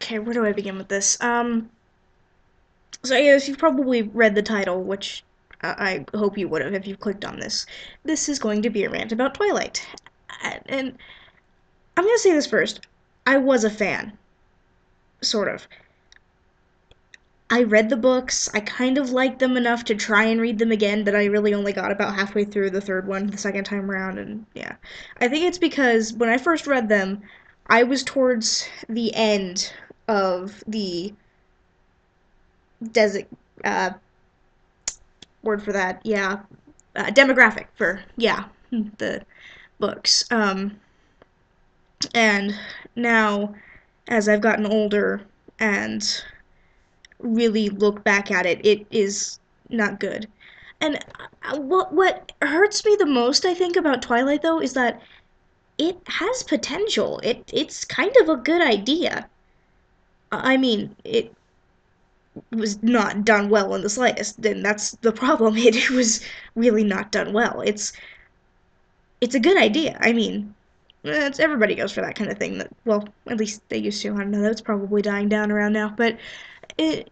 Okay, where do I begin with this? So yes, you've probably read the title, which I hope you would have if you clicked on this. This is going to be a rant about Twilight. And I'm gonna say this first. I was a fan, sort of. I read the books, I kind of liked them enough to try and read them again, but I really only got about halfway through the third one the second time around, and yeah. I think it's because when I first read them, I was towards the end of the desert word for that, yeah, demographic for, yeah, the books. And now, as I've gotten older and really look back at it, it is not good. And what hurts me the most, I think, about Twilight though, is that it has potential. It's kind of a good idea. I mean, it was not done well in the slightest, and that's the problem. It was really not done well. It's a good idea. I mean, everybody goes for that kind of thing. That, well, at least they used to. I don't know. That's probably dying down around now, but it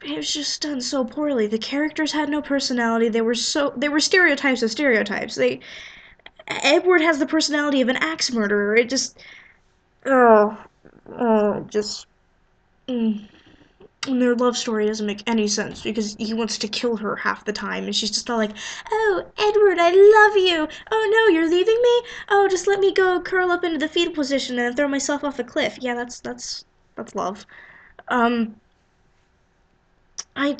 it was just done so poorly. The characters had no personality. They were stereotypes of stereotypes. They Edward has the personality of an axe murderer. It just oh just. Mm. And their love story doesn't make any sense because he wants to kill her half the time, and she's just all like, "Oh, Edward, I love you. Oh no, you're leaving me. Oh, just let me go curl up into the fetal position and throw myself off a cliff." Yeah, that's love. Um, I,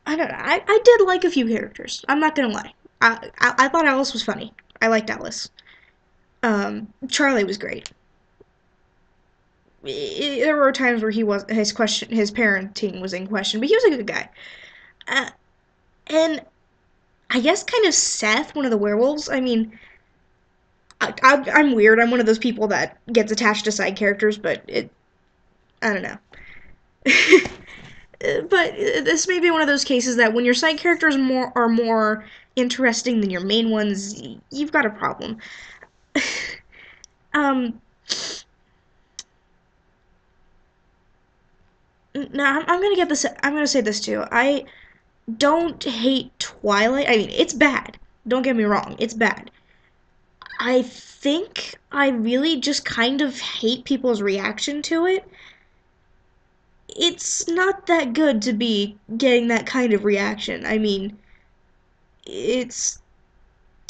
I don't know. I did like a few characters. I'm not gonna lie. I thought Alice was funny. I liked Alice. Charlie was great. There were times where his parenting was in question, but he was a good guy. Uh, and I guess kind of Seth, one of the werewolves. I mean, I'm weird. I'm one of those people that gets attached to side characters, but I don't know. But this may be one of those cases that when your side characters are more interesting than your main ones, you've got a problem. um, Now I'm gonna get this. I'm gonna say this too. I don't hate Twilight. I mean, it's bad. Don't get me wrong. It's bad. I think I really just kind of hate people's reaction to it. It's not that good to be getting that kind of reaction. I mean, it's.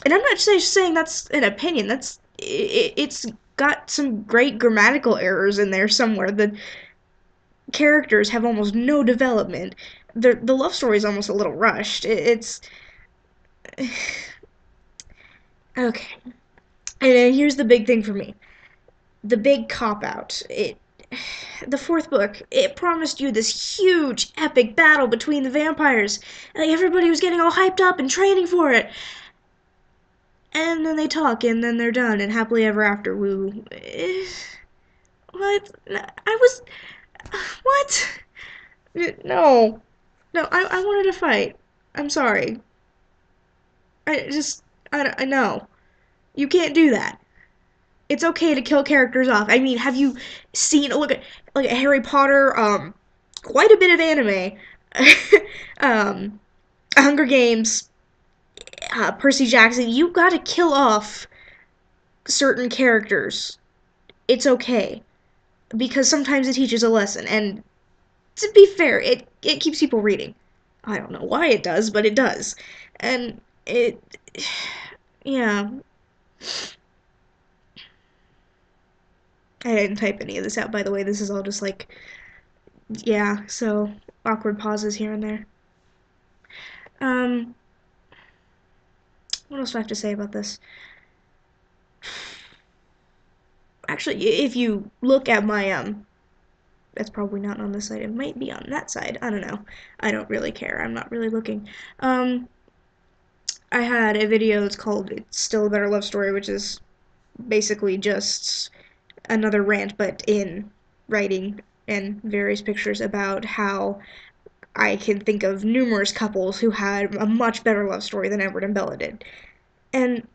And I'm not saying that's an opinion. It's got some great grammatical errors in there somewhere. The characters have almost no development. The love story is almost a little rushed. It's. Okay. And then here's the big thing for me. The big cop out. The fourth book, it promised you this huge epic battle between the vampires. Like everybody was getting all hyped up and training for it. And then they talk and then they're done and happily ever after. Woo. What? I was what? No. No, I wanted to fight. I'm sorry. I just I know. You can't do that. It's okay to kill characters off. I mean, have you seen look at Harry Potter? Quite a bit of anime. um, Hunger Games. Percy Jackson. You gotta kill off certain characters. It's okay because sometimes it teaches a lesson, and to be fair, it keeps people reading. I don't know why it does, but it does, and it yeah. I didn't type any of this out, by the way. This is all just like yeah, so awkward pauses here and there. Um, what else do I have to say about this? Actually, if you look at my that's probably not on this side. It might be on that side. I don't know. I don't really care. I'm not really looking. Um, I had a video that's called "It's Still a Better Love Story," which is basically just another rant, but in writing and various pictures about how I can think of numerous couples who had a much better love story than Edward and Bella did. And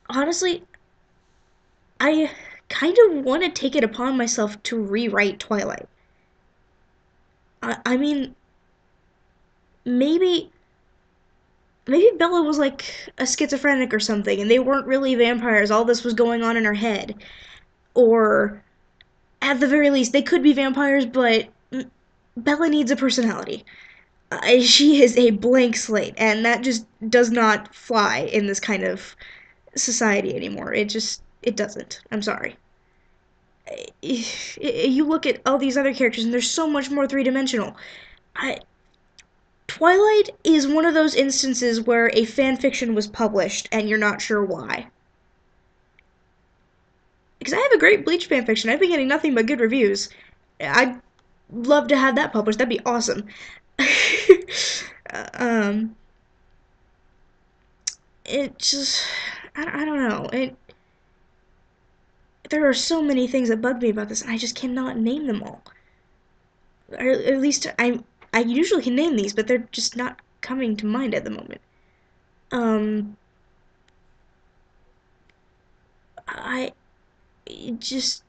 honestly, I kind of want to take it upon myself to rewrite Twilight. I mean, maybe maybe Bella was like a schizophrenic or something, and they weren't really vampires. All this was going on in her head, or at the very least, they could be vampires, but Bella needs a personality. She is a blank slate, and that just does not fly in this kind of society anymore. It doesn't. I'm sorry. You look at all these other characters, and they're so much more three dimensional. I, Twilight is one of those instances where a fan fiction was published, and you're not sure why. Because I have a great Bleach fan fiction. I've been getting nothing but good reviews. I'd love to have that published. That'd be awesome. um, it just, I don't know. There are so many things that bug me about this, and I just cannot name them all. Or at least I usually can name these, but they're just not coming to mind at the moment. Um, I just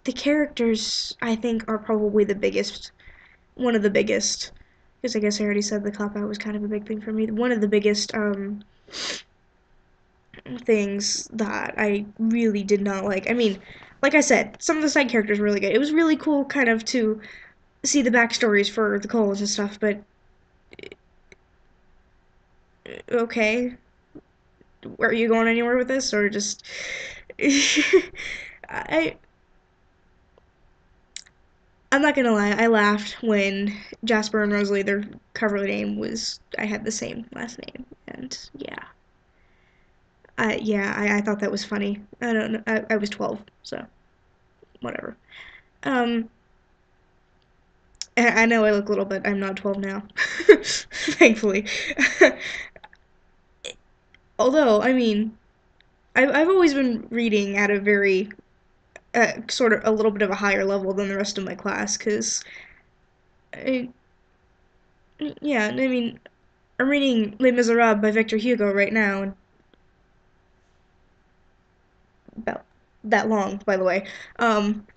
the characters I think are probably the biggest, one of the biggest. Because I guess I already said the cop out was kind of a big thing for me. One of the biggest things that I really did not like. I mean, like I said, some of the side characters were really good. It was really cool, kind of, to see the backstories for the Coles and stuff. But okay, are you going anywhere with this, or just I I'm not gonna lie, I laughed when Jasper and Rosalie, their cover name was, I had the same last name, and yeah, I thought that was funny. I don't know, I was 12, so whatever. Um, I know I look little, but I'm not 12 now, thankfully. Although, I mean, I've always been reading at a very sort of a little bit of a higher level than the rest of my class, because yeah, I mean, I'm reading Les Miserables by Victor Hugo right now, and about that long, by the way.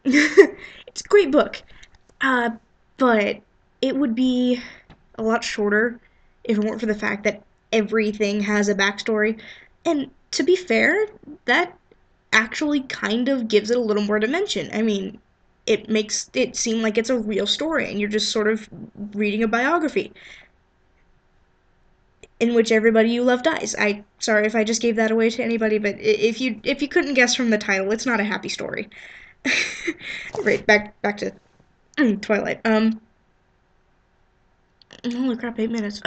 It's a great book, uh, but it would be a lot shorter if it weren't for the fact that everything has a backstory. And to be fair, that actually kind of gives it a little more dimension. I mean, it makes it seem like it's a real story, and you're just sort of reading a biography in which everybody you love dies. I sorry if I just gave that away to anybody, but if you couldn't guess from the title, it's not a happy story. Right, back to Twilight. Holy crap, 8 minutes.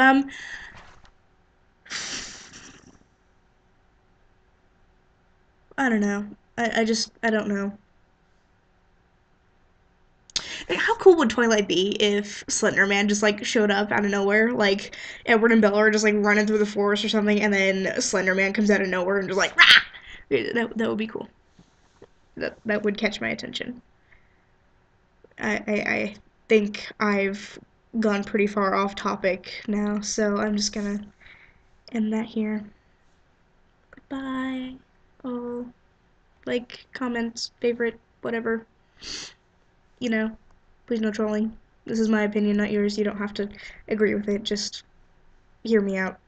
I don't know. I don't know. Like, how cool would Twilight be if Slender Man just like showed up out of nowhere, like Edward and Bella are just like running through the forest or something, and then Slender Man comes out of nowhere and just like rah! That would be cool. That would catch my attention. I think I've gone pretty far off topic now, so I'm just gonna end that here. Goodbye. Oh, like, comments, favorite, whatever. You know, please no trolling. This is my opinion, not yours. You don't have to agree with it. Just hear me out.